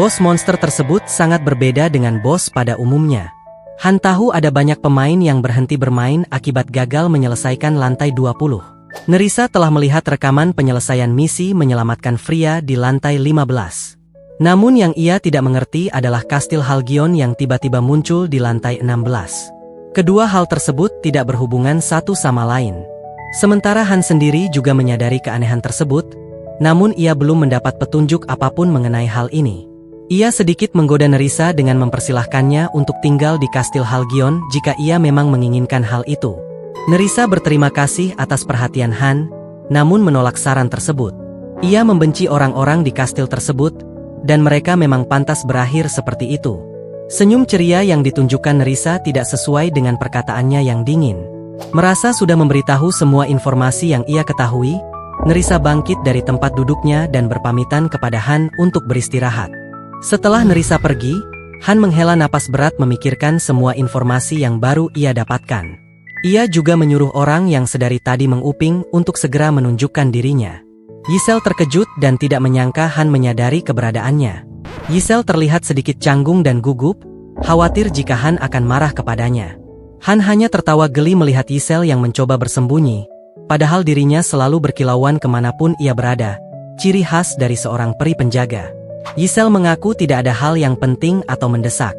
Bos monster tersebut sangat berbeda dengan bos pada umumnya. Han tahu ada banyak pemain yang berhenti bermain akibat gagal menyelesaikan lantai 20. Nerissa telah melihat rekaman penyelesaian misi menyelamatkan Freya di lantai 15. Namun yang ia tidak mengerti adalah kastil Halgion yang tiba-tiba muncul di lantai 16. Kedua hal tersebut tidak berhubungan satu sama lain. Sementara Han sendiri juga menyadari keanehan tersebut, namun ia belum mendapat petunjuk apapun mengenai hal ini. Ia sedikit menggoda Nerissa dengan mempersilahkannya untuk tinggal di kastil Halgion jika ia memang menginginkan hal itu. Nerissa berterima kasih atas perhatian Han, namun menolak saran tersebut. Ia membenci orang-orang di kastil tersebut, dan mereka memang pantas berakhir seperti itu. Senyum ceria yang ditunjukkan Nerissa tidak sesuai dengan perkataannya yang dingin. Merasa sudah memberitahu semua informasi yang ia ketahui, Nerissa bangkit dari tempat duduknya dan berpamitan kepada Han untuk beristirahat. Setelah Nerissa pergi, Han menghela napas berat memikirkan semua informasi yang baru ia dapatkan. Ia juga menyuruh orang yang sedari tadi menguping untuk segera menunjukkan dirinya. Giselle terkejut dan tidak menyangka Han menyadari keberadaannya. Giselle terlihat sedikit canggung dan gugup, khawatir jika Han akan marah kepadanya. Han hanya tertawa geli melihat Giselle yang mencoba bersembunyi, padahal dirinya selalu berkilauan kemanapun ia berada, ciri khas dari seorang peri penjaga. Giselle mengaku tidak ada hal yang penting atau mendesak.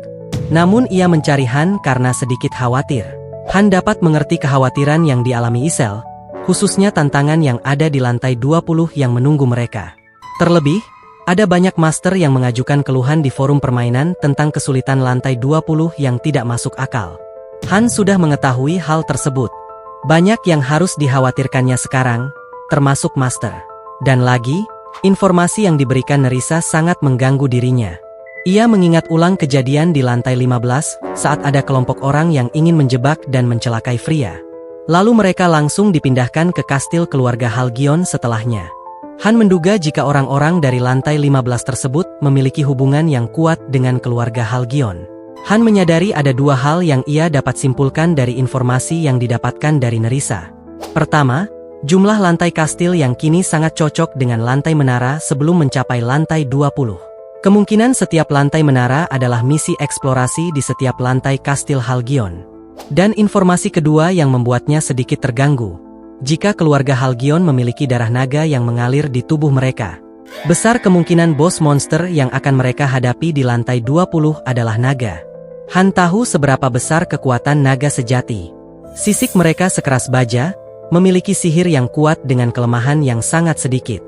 Namun ia mencari Han karena sedikit khawatir. Han dapat mengerti kekhawatiran yang dialami Giselle, khususnya tantangan yang ada di lantai 20 yang menunggu mereka. Terlebih, ada banyak master yang mengajukan keluhan di forum permainan tentang kesulitan lantai 20 yang tidak masuk akal. Han sudah mengetahui hal tersebut. Banyak yang harus dikhawatirkannya sekarang, termasuk master. Dan lagi, informasi yang diberikan Nerissa sangat mengganggu dirinya. Ia mengingat ulang kejadian di lantai 15 saat ada kelompok orang yang ingin menjebak dan mencelakai Freya. Lalu mereka langsung dipindahkan ke kastil keluarga Halgion setelahnya. Han menduga jika orang-orang dari lantai 15 tersebut memiliki hubungan yang kuat dengan keluarga Halgion. Han menyadari ada 2 hal yang ia dapat simpulkan dari informasi yang didapatkan dari Nerissa. Pertama, jumlah lantai kastil yang kini sangat cocok dengan lantai menara sebelum mencapai lantai 20. Kemungkinan setiap lantai menara adalah misi eksplorasi di setiap lantai kastil Halgion. Dan informasi kedua yang membuatnya sedikit terganggu, jika keluarga Halgion memiliki darah naga yang mengalir di tubuh mereka. Besar kemungkinan bos monster yang akan mereka hadapi di lantai 20 adalah naga. Han tahu seberapa besar kekuatan naga sejati. Sisik mereka sekeras baja, memiliki sihir yang kuat dengan kelemahan yang sangat sedikit.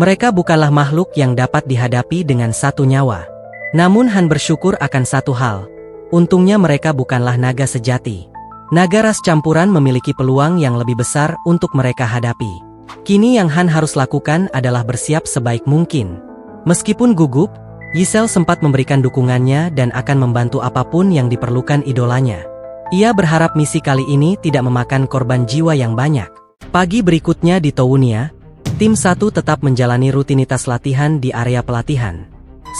Mereka bukanlah makhluk yang dapat dihadapi dengan satu nyawa. Namun Han bersyukur akan satu hal. Untungnya mereka bukanlah naga sejati. Naga ras campuran memiliki peluang yang lebih besar untuk mereka hadapi. Kini yang Han harus lakukan adalah bersiap sebaik mungkin. Meskipun gugup, Giselle sempat memberikan dukungannya dan akan membantu apapun yang diperlukan idolanya. Ia berharap misi kali ini tidak memakan korban jiwa yang banyak. Pagi berikutnya di Tounia, Tim 1 tetap menjalani rutinitas latihan di area pelatihan.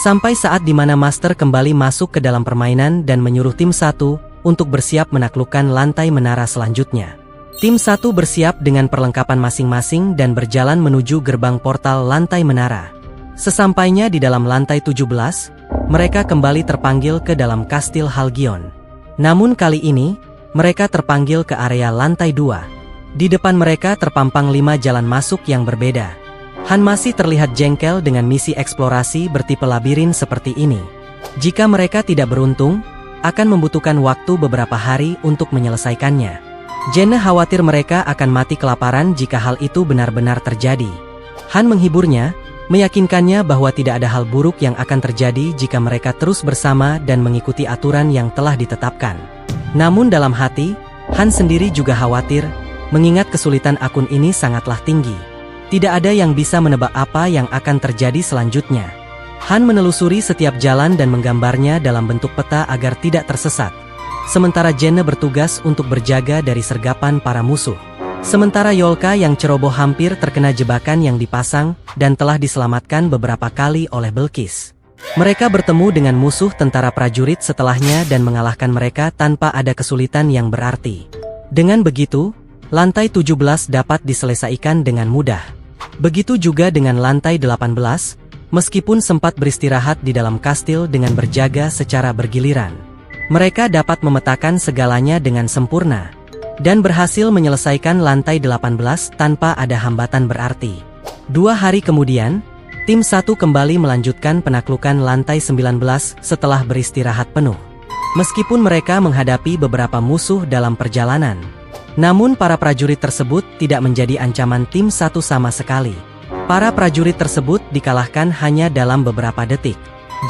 Sampai saat di mana Master kembali masuk ke dalam permainan dan menyuruh Tim 1 untuk bersiap menaklukkan lantai menara selanjutnya. Tim 1 bersiap dengan perlengkapan masing-masing dan berjalan menuju gerbang portal lantai menara. Sesampainya di dalam lantai 17, mereka kembali terpanggil ke dalam kastil Halgion. Namun kali ini, mereka terpanggil ke area lantai 2. Di depan mereka terpampang 5 jalan masuk yang berbeda. Han masih terlihat jengkel dengan misi eksplorasi bertipe labirin seperti ini. Jika mereka tidak beruntung, akan membutuhkan waktu beberapa hari untuk menyelesaikannya. Jenna khawatir mereka akan mati kelaparan jika hal itu benar-benar terjadi. Han menghiburnya, meyakinkannya bahwa tidak ada hal buruk yang akan terjadi jika mereka terus bersama dan mengikuti aturan yang telah ditetapkan. Namun dalam hati, Han sendiri juga khawatir, mengingat kesulitan akun ini sangatlah tinggi. Tidak ada yang bisa menebak apa yang akan terjadi selanjutnya. Han menelusuri setiap jalan dan menggambarnya dalam bentuk peta agar tidak tersesat. Sementara Jenna bertugas untuk berjaga dari sergapan para musuh. Sementara Yolka yang ceroboh hampir terkena jebakan yang dipasang dan telah diselamatkan beberapa kali oleh Belkis. Mereka bertemu dengan musuh tentara prajurit setelahnya dan mengalahkan mereka tanpa ada kesulitan yang berarti. Dengan begitu, lantai 17 dapat diselesaikan dengan mudah. Begitu juga dengan lantai 18, meskipun sempat beristirahat di dalam kastil dengan berjaga secara bergiliran. Mereka dapat memetakan segalanya dengan sempurna, dan berhasil menyelesaikan lantai 18 tanpa ada hambatan berarti. 2 hari kemudian, Tim 1 kembali melanjutkan penaklukan lantai 19 setelah beristirahat penuh. Meskipun mereka menghadapi beberapa musuh dalam perjalanan, namun para prajurit tersebut tidak menjadi ancaman Tim 1 sama sekali. Para prajurit tersebut dikalahkan hanya dalam beberapa detik.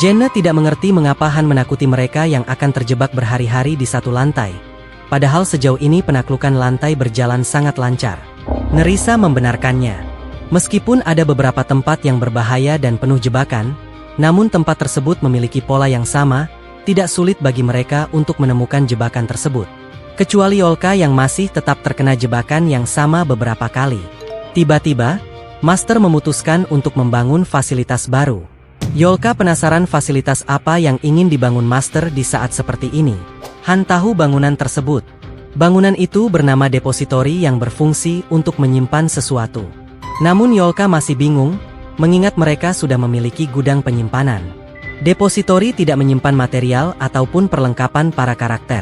Jenna tidak mengerti mengapa Han menakuti mereka yang akan terjebak berhari-hari di satu lantai. Padahal sejauh ini penaklukan lantai berjalan sangat lancar. Nerissa membenarkannya. Meskipun ada beberapa tempat yang berbahaya dan penuh jebakan, namun tempat tersebut memiliki pola yang sama, tidak sulit bagi mereka untuk menemukan jebakan tersebut. Kecuali Yolka yang masih tetap terkena jebakan yang sama beberapa kali. Tiba-tiba, Master memutuskan untuk membangun fasilitas baru. Yolka penasaran fasilitas apa yang ingin dibangun Master di saat seperti ini. Han tahu bangunan tersebut. Bangunan itu bernama depositori yang berfungsi untuk menyimpan sesuatu. Namun Yolka masih bingung, mengingat mereka sudah memiliki gudang penyimpanan. Depositori tidak menyimpan material ataupun perlengkapan para karakter,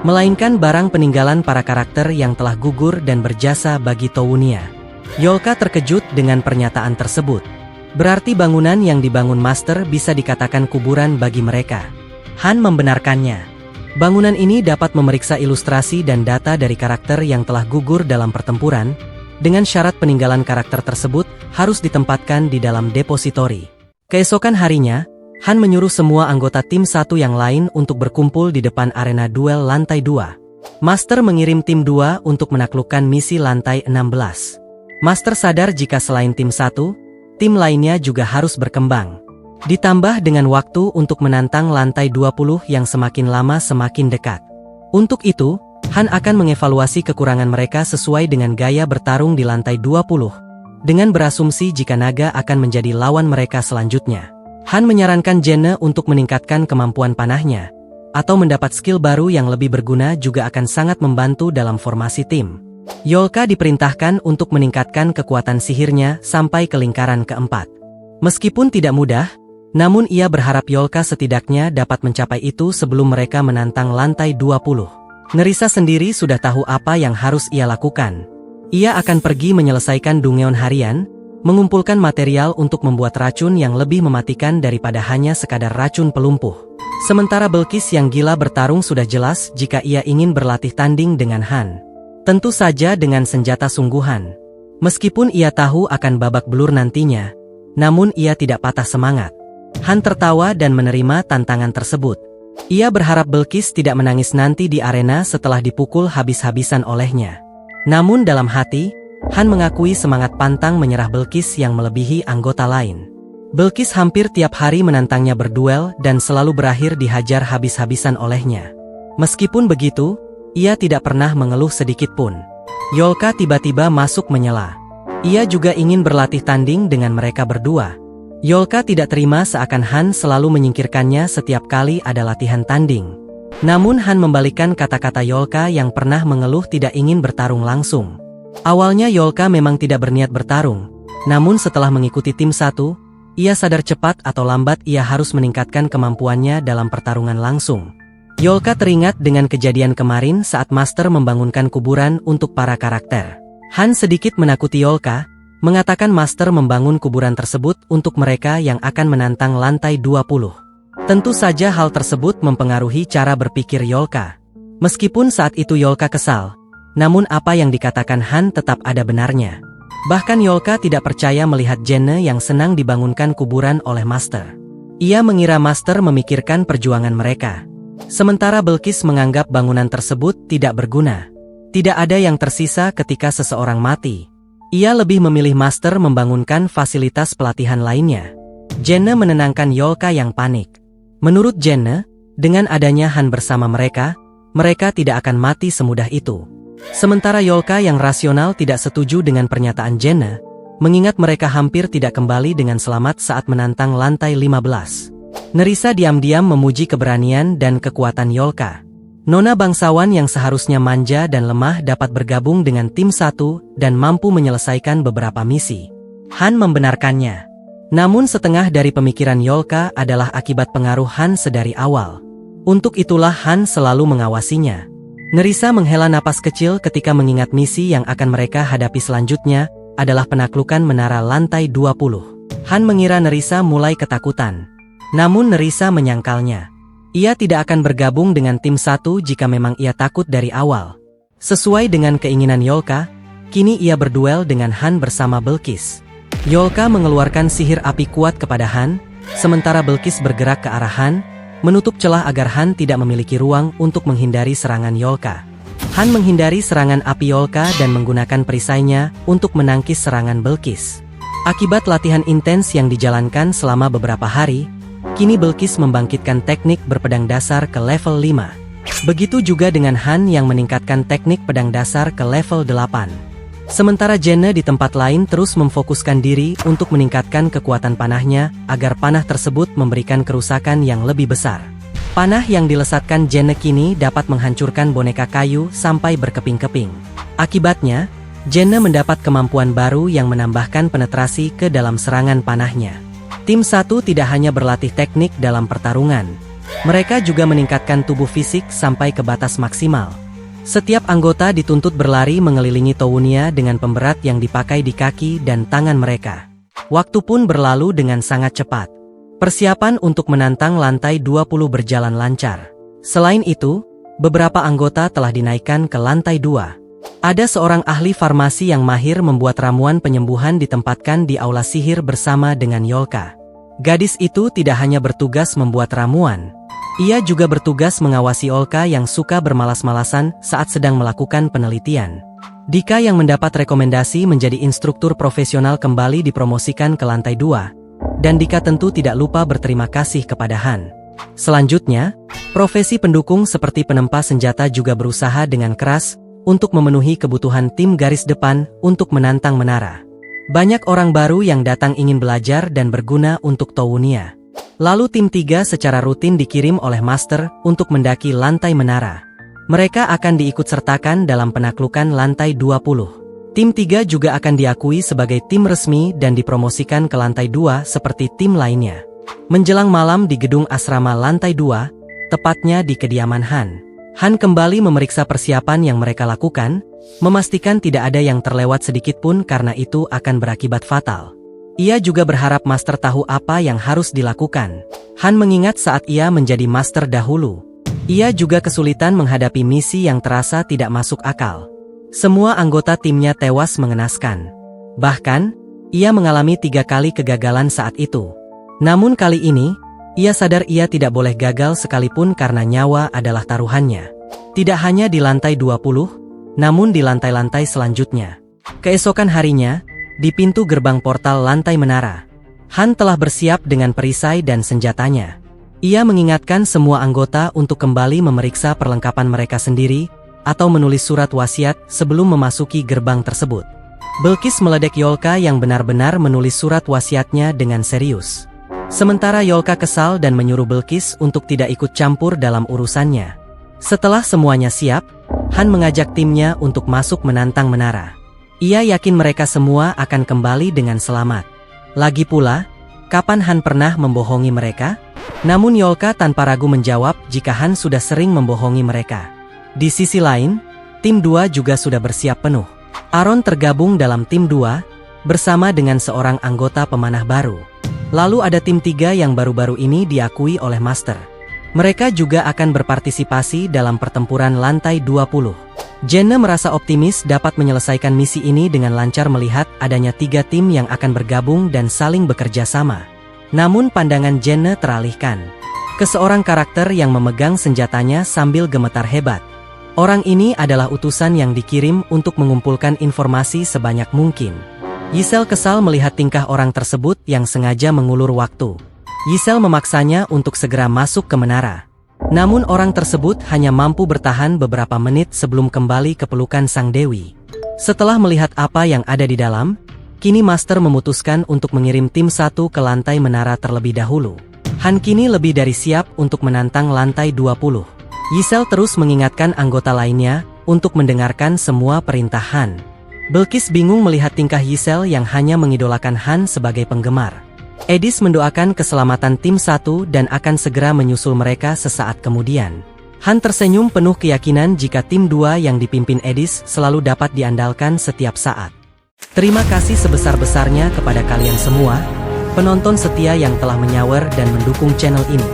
melainkan barang peninggalan para karakter yang telah gugur dan berjasa bagi Towunia. Yolka terkejut dengan pernyataan tersebut. Berarti bangunan yang dibangun Master bisa dikatakan kuburan bagi mereka. Han membenarkannya. Bangunan ini dapat memeriksa ilustrasi dan data dari karakter yang telah gugur dalam pertempuran, dengan syarat peninggalan karakter tersebut harus ditempatkan di dalam depositori. Keesokan harinya, Han menyuruh semua anggota tim 1 yang lain untuk berkumpul di depan arena duel lantai 2. Master mengirim tim 2 untuk menaklukkan misi lantai 16. Master sadar jika selain tim 1, tim lainnya juga harus berkembang. Ditambah dengan waktu untuk menantang lantai 20 yang semakin lama semakin dekat. Untuk itu, Han akan mengevaluasi kekurangan mereka sesuai dengan gaya bertarung di lantai 20, dengan berasumsi jika naga akan menjadi lawan mereka selanjutnya. Han menyarankan Jenna untuk meningkatkan kemampuan panahnya, atau mendapat skill baru yang lebih berguna juga akan sangat membantu dalam formasi tim. Yolka diperintahkan untuk meningkatkan kekuatan sihirnya sampai ke lingkaran keempat. Meskipun tidak mudah, namun ia berharap Yolka setidaknya dapat mencapai itu sebelum mereka menantang lantai 20. Nerissa sendiri sudah tahu apa yang harus ia lakukan. Ia akan pergi menyelesaikan dungeon harian, mengumpulkan material untuk membuat racun yang lebih mematikan daripada hanya sekadar racun pelumpuh. Sementara Belkis yang gila bertarung sudah jelas jika ia ingin berlatih tanding dengan Han. Tentu saja dengan senjata sungguhan. Meskipun ia tahu akan babak belur nantinya, namun ia tidak patah semangat. Han tertawa dan menerima tantangan tersebut. Ia berharap Belkis tidak menangis nanti di arena setelah dipukul habis-habisan olehnya. Namun dalam hati, Han mengakui semangat pantang menyerah Belkis yang melebihi anggota lain. Belkis hampir tiap hari menantangnya berduel dan selalu berakhir dihajar habis-habisan olehnya. Meskipun begitu, ia tidak pernah mengeluh sedikit pun. Yolka tiba-tiba masuk menyela. Ia juga ingin berlatih tanding dengan mereka berdua. Yolka tidak terima seakan Han selalu menyingkirkannya setiap kali ada latihan tanding. Namun Han membalikkan kata-kata Yolka yang pernah mengeluh tidak ingin bertarung langsung. Awalnya Yolka memang tidak berniat bertarung, namun setelah mengikuti tim 1, ia sadar cepat atau lambat ia harus meningkatkan kemampuannya dalam pertarungan langsung. Yolka teringat dengan kejadian kemarin saat Master membangunkan kuburan untuk para karakter. Han sedikit menakuti Yolka, mengatakan Master membangun kuburan tersebut untuk mereka yang akan menantang lantai 20. Tentu saja hal tersebut mempengaruhi cara berpikir Yolka. Meskipun saat itu Yolka kesal, namun apa yang dikatakan Han tetap ada benarnya. Bahkan Yolka tidak percaya melihat Jenne yang senang dibangunkan kuburan oleh Master. Ia mengira Master memikirkan perjuangan mereka. Sementara Belkis menganggap bangunan tersebut tidak berguna. Tidak ada yang tersisa ketika seseorang mati. Ia lebih memilih Master membangunkan fasilitas pelatihan lainnya. Jenne menenangkan Yolka yang panik. Menurut Jenne, dengan adanya Han bersama mereka tidak akan mati semudah itu. Sementara Yolka yang rasional tidak setuju dengan pernyataan Jenne, mengingat mereka hampir tidak kembali dengan selamat saat menantang lantai 15. Nerissa diam-diam memuji keberanian dan kekuatan Yolka. Nona bangsawan yang seharusnya manja dan lemah dapat bergabung dengan tim 1 dan mampu menyelesaikan beberapa misi. Han membenarkannya. Namun setengah dari pemikiran Yolka adalah akibat pengaruh Han sedari awal. Untuk itulah Han selalu mengawasinya. Nerissa menghela napas kecil ketika mengingat misi yang akan mereka hadapi selanjutnya adalah penaklukan menara lantai 20. Han mengira Nerissa mulai ketakutan. Namun Nerissa menyangkalnya. Ia tidak akan bergabung dengan tim 1 jika memang ia takut dari awal. Sesuai dengan keinginan Yolka, kini ia berduel dengan Han bersama Belkis. Yolka mengeluarkan sihir api kuat kepada Han, sementara Belkis bergerak ke arah Han, menutup celah agar Han tidak memiliki ruang untuk menghindari serangan Yolka. Han menghindari serangan api Yolka dan menggunakan perisainya untuk menangkis serangan Belkis. Akibat latihan intens yang dijalankan selama beberapa hari, kini Belkis membangkitkan teknik berpedang dasar ke level 5. Begitu juga dengan Han yang meningkatkan teknik pedang dasar ke level 8. Sementara Jenne di tempat lain terus memfokuskan diri untuk meningkatkan kekuatan panahnya agar panah tersebut memberikan kerusakan yang lebih besar. Panah yang dilesatkan Jenne kini dapat menghancurkan boneka kayu sampai berkeping-keping. Akibatnya, Jenne mendapat kemampuan baru yang menambahkan penetrasi ke dalam serangan panahnya. Tim 1 tidak hanya berlatih teknik dalam pertarungan. Mereka juga meningkatkan tubuh fisik sampai ke batas maksimal. Setiap anggota dituntut berlari mengelilingi Towunia dengan pemberat yang dipakai di kaki dan tangan mereka. Waktu pun berlalu dengan sangat cepat. Persiapan untuk menantang lantai 20 berjalan lancar. Selain itu, beberapa anggota telah dinaikkan ke lantai 2. Ada seorang ahli farmasi yang mahir membuat ramuan penyembuhan ditempatkan di aula sihir bersama dengan Yolka. Gadis itu tidak hanya bertugas membuat ramuan. Ia juga bertugas mengawasi Yolka yang suka bermalas-malasan saat sedang melakukan penelitian. Dika yang mendapat rekomendasi menjadi instruktur profesional kembali dipromosikan ke lantai 2, dan Dika tentu tidak lupa berterima kasih kepada Han. Selanjutnya, profesi pendukung seperti penempa senjata juga berusaha dengan keras untuk memenuhi kebutuhan tim garis depan untuk menantang menara. Banyak orang baru yang datang ingin belajar dan berguna untuk Towunia. Lalu tim 3 secara rutin dikirim oleh Master untuk mendaki lantai menara. Mereka akan diikutsertakan dalam penaklukan lantai 20. Tim 3 juga akan diakui sebagai tim resmi dan dipromosikan ke lantai 2 seperti tim lainnya. Menjelang malam di gedung asrama lantai 2, tepatnya di kediaman Han. Han kembali memeriksa persiapan yang mereka lakukan, memastikan tidak ada yang terlewat sedikit pun karena itu akan berakibat fatal. Ia juga berharap Master tahu apa yang harus dilakukan. Han mengingat saat ia menjadi Master dahulu. Ia juga kesulitan menghadapi misi yang terasa tidak masuk akal. Semua anggota timnya tewas mengenaskan. Bahkan, ia mengalami 3 kali kegagalan saat itu. Namun kali ini, ia sadar ia tidak boleh gagal sekalipun karena nyawa adalah taruhannya. Tidak hanya di lantai 20, namun di lantai-lantai selanjutnya. Keesokan harinya, di pintu gerbang portal lantai menara, Han telah bersiap dengan perisai dan senjatanya. Ia mengingatkan semua anggota untuk kembali memeriksa perlengkapan mereka sendiri, atau menulis surat wasiat sebelum memasuki gerbang tersebut. Belkis meledek Yolka yang benar-benar menulis surat wasiatnya dengan serius. Sementara Yolka kesal dan menyuruh Belkis untuk tidak ikut campur dalam urusannya. Setelah semuanya siap, Han mengajak timnya untuk masuk menantang menara. Ia yakin mereka semua akan kembali dengan selamat. Lagi pula, kapan Han pernah membohongi mereka? Namun Yolka tanpa ragu menjawab jika Han sudah sering membohongi mereka. Di sisi lain, tim 2 juga sudah bersiap penuh. Aaron tergabung dalam tim 2, bersama dengan seorang anggota pemanah baru. Lalu ada tim 3 yang baru-baru ini diakui oleh Master. Mereka juga akan berpartisipasi dalam pertempuran lantai 20. Jenna merasa optimis dapat menyelesaikan misi ini dengan lancar melihat adanya 3 tim yang akan bergabung dan saling bekerja sama. Namun pandangan Jenna teralihkan ke seorang karakter yang memegang senjatanya sambil gemetar hebat. Orang ini adalah utusan yang dikirim untuk mengumpulkan informasi sebanyak mungkin. Yisel kesal melihat tingkah orang tersebut yang sengaja mengulur waktu. Yisel memaksanya untuk segera masuk ke menara. Namun orang tersebut hanya mampu bertahan beberapa menit sebelum kembali ke pelukan sang dewi. Setelah melihat apa yang ada di dalam, kini Master memutuskan untuk mengirim tim 1 ke lantai menara terlebih dahulu. Han kini lebih dari siap untuk menantang lantai 20. Yisel terus mengingatkan anggota lainnya untuk mendengarkan semua perintah Han. Belkis bingung melihat tingkah Yisel yang hanya mengidolakan Han sebagai penggemar. Edis mendoakan keselamatan tim 1 dan akan segera menyusul mereka sesaat kemudian. Han tersenyum penuh keyakinan jika tim 2 yang dipimpin Edis selalu dapat diandalkan setiap saat. Terima kasih sebesar-besarnya kepada kalian semua, penonton setia yang telah menyawer dan mendukung channel ini.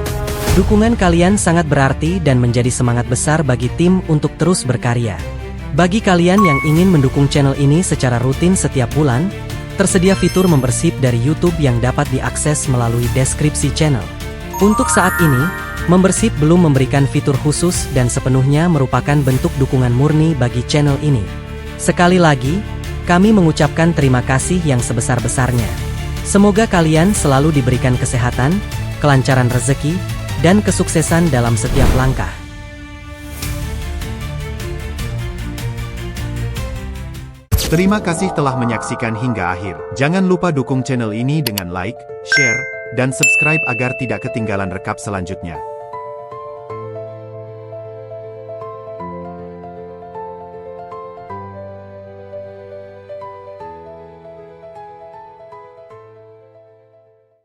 Dukungan kalian sangat berarti dan menjadi semangat besar bagi tim untuk terus berkarya. Bagi kalian yang ingin mendukung channel ini secara rutin setiap bulan, tersedia fitur membership dari YouTube yang dapat diakses melalui deskripsi channel. Untuk saat ini, membership belum memberikan fitur khusus dan sepenuhnya merupakan bentuk dukungan murni bagi channel ini. Sekali lagi, kami mengucapkan terima kasih yang sebesar-besarnya. Semoga kalian selalu diberikan kesehatan, kelancaran rezeki, dan kesuksesan dalam setiap langkah. Terima kasih telah menyaksikan hingga akhir. Jangan lupa dukung channel ini dengan like, share, dan subscribe agar tidak ketinggalan rekap selanjutnya.